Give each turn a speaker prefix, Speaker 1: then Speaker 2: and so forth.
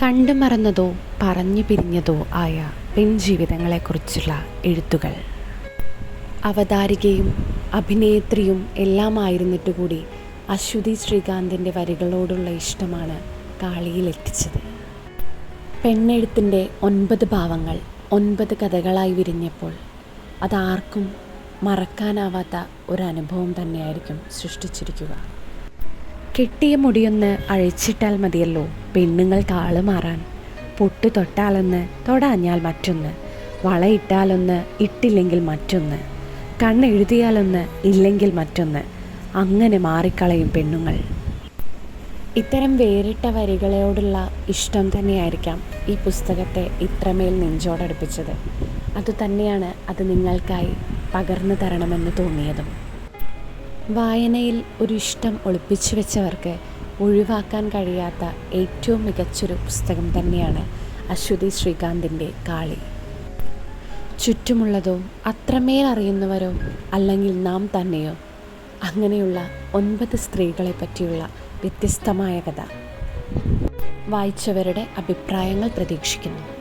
Speaker 1: കണ്ടു മറന്നതോ പറഞ്ഞു പിരിഞ്ഞതോ ആയ പെൺജീവിതങ്ങളെക്കുറിച്ചുള്ള എഴുത്തുകൾ. അവതാരികയും അഭിനേത്രിയും എല്ലാമായിരുന്നിട്ട് കൂടി അശ്വതി ശ്രീകാന്തിൻ്റെ വരികളോടുള്ള ഇഷ്ടമാണ് കാളിയിലെത്തിച്ചത്. പെണ്ണെഴുത്തിൻ്റെ 9 ഭാവങ്ങൾ 9 കഥകളായി വിരിഞ്ഞപ്പോൾ അതാർക്കും മറക്കാനാവാത്ത ഒരനുഭവം തന്നെയായിരിക്കും സൃഷ്ടിച്ചിരിക്കുക. കെട്ടിയ മുടിയൊന്ന് അഴിച്ചിട്ടാൽ മതിയല്ലോ പെണ്ണുങ്ങൾക്ക് ആള് മാറാൻ. പൊട്ട് തൊട്ടാലൊന്ന്, തൊടാഞ്ഞാൽ മറ്റൊന്ന്, വളയിട്ടാലൊന്ന്, ഇട്ടില്ലെങ്കിൽ മറ്റൊന്ന്, കണ്ണെഴുതിയാലൊന്ന്, ഇല്ലെങ്കിൽ മറ്റൊന്ന്, അങ്ങനെ മാറിക്കളയും പെണ്ണുങ്ങൾ. ഇത്തരം വേറിട്ട വരികളോടുള്ള ഇഷ്ടം തന്നെയായിരിക്കാം ഈ പുസ്തകത്തെ ഇത്രമേൽ നെഞ്ചോടടുപ്പിച്ചത്. അതുതന്നെയാണ് അത് നിങ്ങൾക്കായി പകർന്നു തരണമെന്ന് തോന്നിയതും. വായനയിൽ ഒരു ഇഷ്ടം ഒളിപ്പിച്ചു വെച്ചവർക്ക് ഒഴിവാക്കാൻ കഴിയാത്ത ഏറ്റവും മികച്ചൊരു പുസ്തകം തന്നെയാണ് അശ്വതി ശ്രീകാന്തിൻ്റെ കാളി. ചുറ്റുമുള്ളതോ അത്രമേൽ അറിയുന്നവരോ അല്ലെങ്കിൽ നാം തന്നെയോ അങ്ങനെയുള്ള 9 സ്ത്രീകളെ പറ്റിയുള്ള വ്യത്യസ്തമായ കഥ. വായിച്ചവരുടെ അഭിപ്രായങ്ങൾ പ്രതീക്ഷിക്കുന്നു.